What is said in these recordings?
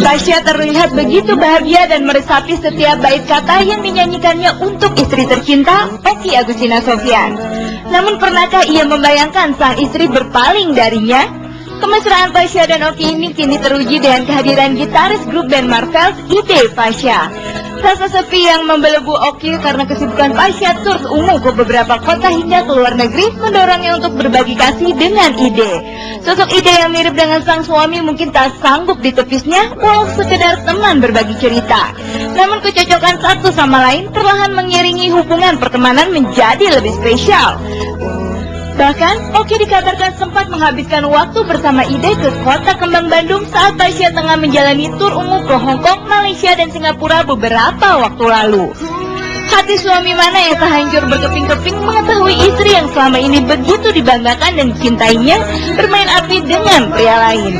Tasya terlihat begitu bahagia dan meresapi setiap bait kata yang dinyanyikannya untuk istri tercinta, Okky Agustina Sofyan. Namun pernahkah ia membayangkan sang istri berpaling darinya? Kemesraan Tasya dan Okky ini kini teruji dengan kehadiran gitaris grup band Marvels, Ide Pasha. Rasa sepi yang membelenggu Okky karena kesibukan Pasha tur ungu ke beberapa kota hingga ke luar negeri mendorongnya untuk berbagi kasih dengan Ide. Sosok Ide yang mirip dengan sang suami mungkin tak sanggup ditepisnya walau sekedar teman berbagi cerita. Namun kecocokan satu sama lain perlahan mengiringi hubungan pertemanan menjadi lebih spesial. Bahkan, Okky dikabarkan sempat menghabiskan waktu bersama Ide ke kota kembang Bandung saat Tasya tengah menjalani tur ungu ke Hong Kong, Malaysia, dan Singapura beberapa waktu lalu. Hati suami mana yang tak hancur berkeping-keping mengetahui istri yang selama ini begitu dibanggakan dan dicintainya bermain api dengan pria lain.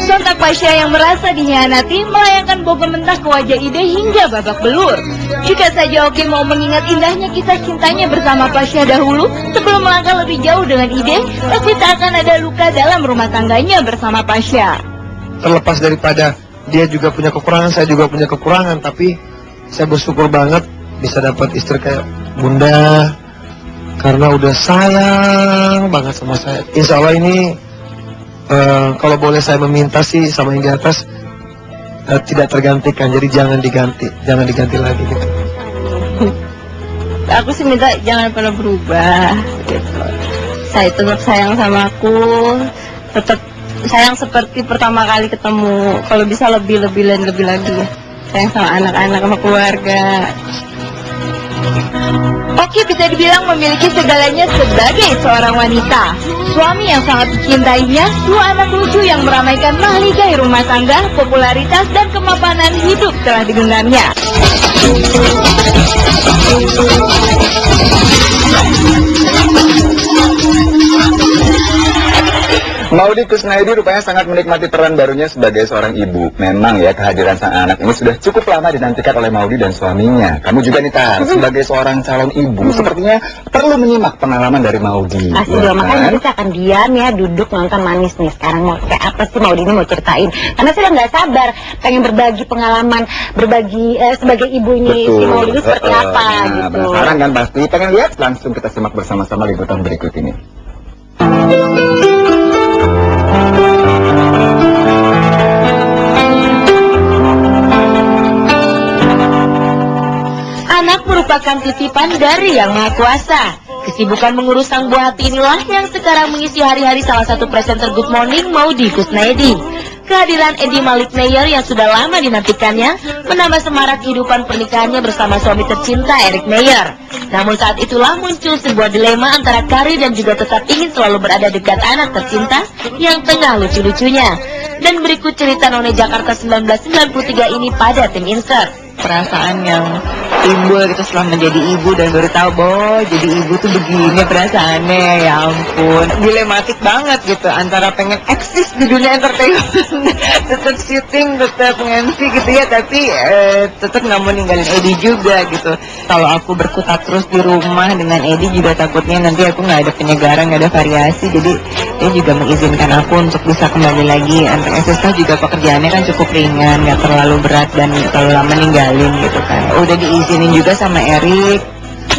Sontak Pasha yang merasa dihianati melayangkan bogor mentah ke wajah Ide hingga babak belur. Jika saja Okky mau mengingat indahnya kisah cintanya bersama Pasha dahulu sebelum melangkah lebih jauh dengan Ide, pasti tak akan ada luka dalam rumah tangganya bersama Pasha. Terlepas daripada dia juga punya kekurangan, saya juga punya kekurangan, tapi saya bersyukur banget bisa dapat istri kayak Bunda karena udah sayang banget sama saya. Insya Allah ini kalau boleh saya meminta sih sama yang di atas tidak tergantikan, jadi jangan diganti lagi gitu. Aku sih minta jangan pernah berubah gitu. Saya tetap sayang sama aku, tetap sayang seperti pertama kali ketemu. Kalau bisa lebih lagi sayang sama anak-anak, sama keluarga. Okky bisa dibilang memiliki segalanya sebagai seorang wanita. Suami yang sangat dicintainya, dua anak lucu yang meramaikan mahligai rumah tangga, popularitas dan kemapanan hidup telah digenggamnya. Maudy Kusnaidi rupanya sangat menikmati peran barunya sebagai seorang ibu. Memang ya, kehadiran sang anak ini sudah cukup lama dinantikan oleh Maudy dan suaminya. Kamu juga nih Tar, sebagai seorang calon ibu, sepertinya perlu menyimak pengalaman dari Maudy. Pasti ya, dong, makanya kita akan diam ya, duduk nonton manis nih. Sekarang mau kayak apa sih Maudy ini mau ceritain? Karena saya nggak sabar, pengen berbagi pengalaman, berbagi sebagai ibunya si Maudy itu seperti apa gitu. Penasaran kan pasti, pengen lihat? Langsung kita simak bersama-sama liputan berikut ini. Anak merupakan titipan dari Yang Maha Kuasa. Kesibukan mengurus sang buah hati inilah yang sekarang mengisi hari-hari salah satu presenter Good Morning, Maudy Kusnaidi. Kehadiran Eddie Malik Meyer yang sudah lama dinantikannya menambah semarak kehidupan pernikahannya bersama suami tercinta Eric Meyer. Namun saat itulah muncul sebuah dilema antara karir dan juga tetap ingin selalu berada dekat anak tercinta yang tengah lucu-lucunya. Dan berikut cerita None Jakarta 1993 ini pada tim Insert. Perasaan yang timbul gitu setelah menjadi ibu dan baru tahu bahwa jadi ibu tuh begini perasaannya, ya ampun, dilematik banget gitu antara pengen eksis di dunia entertainment tetap syuting, tetap nge-MC gitu ya, tapi tetap nggak mau ninggalin Eddie juga gitu. Kalau aku berkutat terus di rumah dengan Eddie juga takutnya nanti aku nggak ada penyegaran, nggak ada variasi, jadi dia juga mengizinkan aku untuk bisa kembali lagi. Untuk SSK juga pekerjaannya kan cukup ringan, nggak terlalu berat dan terlalu lama ninggalin gitu kan. Udah diizinin juga sama Eric.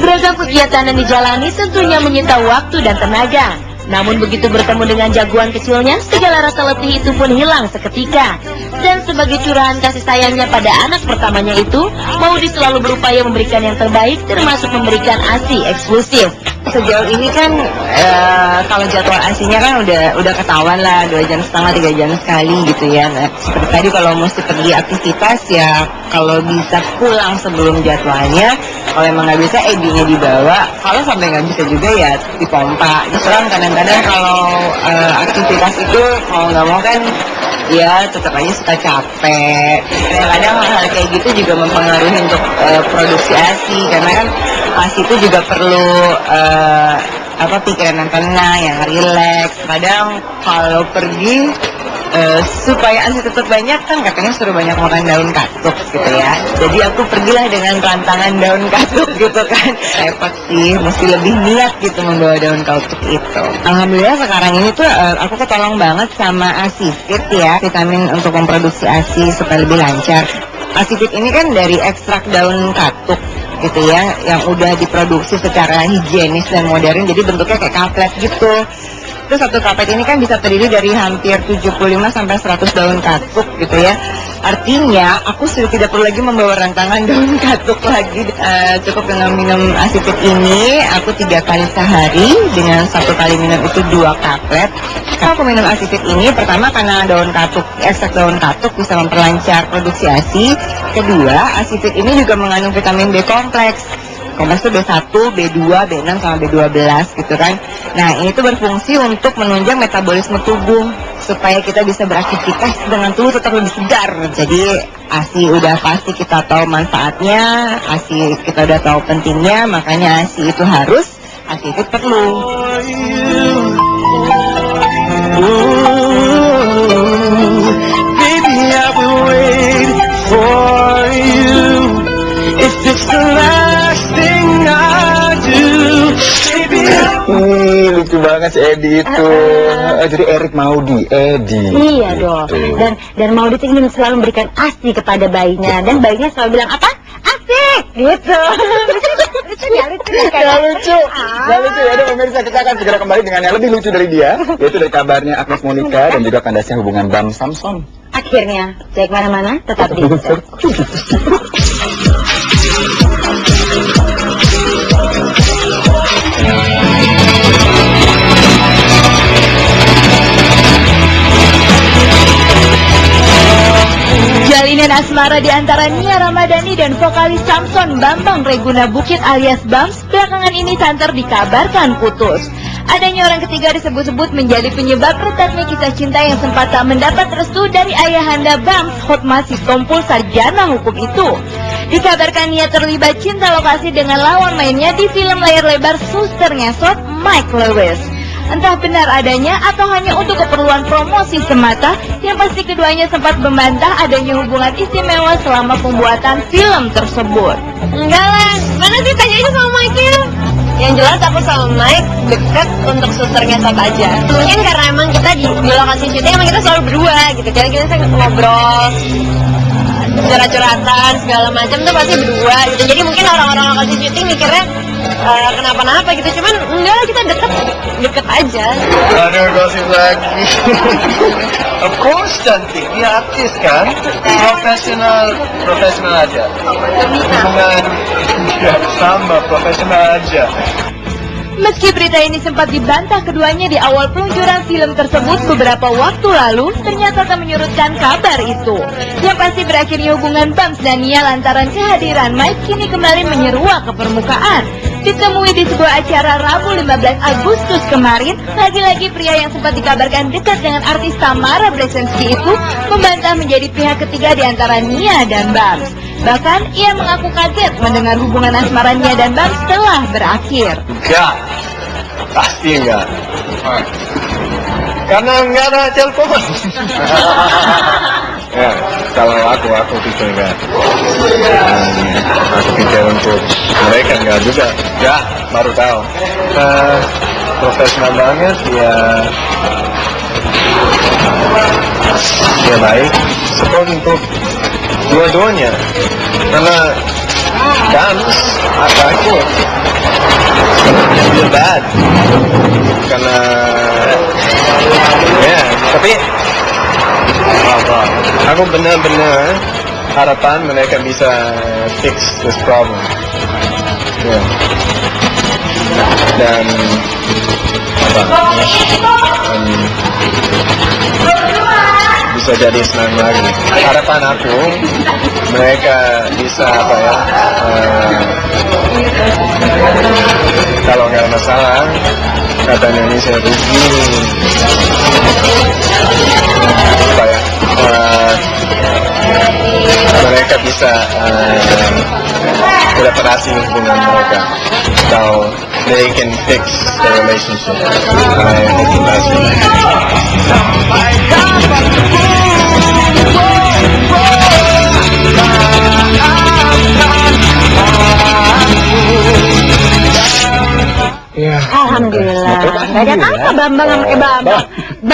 Beragam kegiatan yang dijalani tentunya menyita waktu dan tenaga. Namun begitu bertemu dengan jagoan kecilnya, segala rasa letih itu pun hilang seketika. Dan sebagai curahan kasih sayangnya pada anak pertamanya itu, Maudy selalu berupaya memberikan yang terbaik, termasuk memberikan ASI eksklusif. Sejauh ini kan kalau jadwal ASI-nya kan udah ketahuan lah 2 jam setengah 3 jam sekali gitu ya. Nah, seperti tadi kalau mesti pergi aktivitas ya kalau bisa pulang sebelum jadwalnya. Kalau emang nggak bisa Eddie-nya dibawa. Kalau sampai nggak bisa juga ya dipompa. Terus terang kadang-kadang kalau aktivitas itu mau nggak mau kan ya tetap aja suka capek. Kadang-kadang hal kayak gitu juga mempengaruhi untuk produksi ASI karena kan ASI itu juga perlu pikiran yang tenang, yang rileks. Kadang kalau pergi supaya ASI tetap banyak kan katanya suruh banyak makan daun katuk gitu ya. Jadi aku pergilah dengan rantangan daun katuk gitu kan. Repot sih, mesti lebih niat gitu membawa daun katuk itu. Alhamdulillah sekarang ini tuh aku ketolong banget sama ASIFIT ya, vitamin untuk memproduksi ASI supaya lebih lancar. ASIFIT ini kan dari ekstrak daun katuk gitu ya, yang udah diproduksi secara higienis dan modern, jadi bentuknya kayak kaplet gitu. Terus satu kaplet ini kan bisa terdiri dari hampir 75 sampai 100 daun katuk gitu ya. Artinya aku sudah tidak perlu lagi membawa rantangan daun katuk lagi. Cukup dengan minum ASIFIT ini, aku 3 kali sehari dengan 1 kali minum itu 2 kaplet. Kalau aku minum ASIFIT ini, pertama karena daun katuk, ekstrak daun katuk bisa memperlancar produksi ASI. Kedua, ASIFIT ini juga mengandung vitamin B kompleks. Kompleks itu B1, B2, B6, sama B12 gitu kan. Nah ini tuh berfungsi untuk menunjang metabolisme tubuh supaya kita bisa beraktivitas dengan tubuh tetap lebih segar. Jadi ASI udah pasti kita tahu manfaatnya, ASI kita udah tahu pentingnya, makanya ASI itu harus, ASI itu perlu. Baby, I will wait for you. If it's the last thing I do, baby, Lucu banget si Edi itu. Jadi Erik Maudi, Edi. Iya dong. Dan Maudi itu ingin selalu memberikan ASI kepada bayinya, dan bayinya selalu bilang apa? Asik gitu. Lucu ya, lucu ya, Gak lucu, gak lucu ya. Udah pemirsa, kita akan segera kembali dengan yang lebih lucu dari dia, yaitu dari kabarnya Agnes Monica dan juga kandasnya hubungan Bang Samson. Akhirnya, jangan kemana-mana, tetap di Jalinan asmara di antara Nia Ramadhani dan vokalis Samson Bambang Reguna Bukit alias Bams belakangan ini santer dikabarkan putus. Adanya orang ketiga disebut-sebut menjadi penyebab retaknya kisah cinta yang sempat tak mendapat restu dari ayahanda Bams, Hotma Sitompul sarjana hukum itu. Dikabarkan Nia terlibat cinta lokasi dengan lawan mainnya di film layar lebar Suster Ngesot, Mike Lewis. Entah benar adanya atau hanya untuk keperluan promosi semata, yang pasti keduanya sempat membantah adanya hubungan istimewa selama pembuatan film tersebut. Enggak lah, mana sih tanya aja sama Michael. Yang jelas aku sama Mike deket untuk suster ngesot aja. Mungkin karena emang kita di lokasi syuting emang kita selalu berdua gitu. Jadi kita sering ngobrol, curhat-curhatan segala macam tuh pasti berdua gitu. Jadi mungkin orang-orang lokasi syuting mikirnya kenapa-napa gitu. Cuman enggak, kita deket aja. Aduh, gosip lagi. Of course cantik, dia artis kan, profesional aja. Hubungan ya, sama profesional aja. Meski berita ini sempat dibantah keduanya di awal peluncuran film tersebut beberapa waktu lalu, ternyata tak menyurutkan kabar itu. Yang pasti berakhirnya hubungan Bams dan Nia lantaran kehadiran Mike kini kembali menyeruak ke permukaan. Ditemui di sebuah acara Rabu 15 Agustus kemarin, lagi-lagi pria yang sempat dikabarkan dekat dengan artis Tamara Brzezinski itu membantah menjadi pihak ketiga di antara Nia dan Bams. Bahkan ia mengaku kaget mendengar hubungan asmara Nia dan Bams telah berakhir. Enggak, pasti enggak. Karena enggak ada telepon. Ya, kalau aku pikir enggak. Aku pikir untuk mereka enggak juga. Ya, baru tahu. Profesional banget, ya baik. Support untuk dua-duanya. Karena Bams aku feel bad karena ya, tapi aku benar-benar harapan mereka bisa fix this problem ya. Dan bisa jadi senang lagi. Harapan aku mereka bisa kalau nggak ada masalah katanya ini saya rugi supaya mereka bisa beroperasi hubungan mereka atau they can fix the relationship. Terima kasih. Bambang sama kayak Bambang.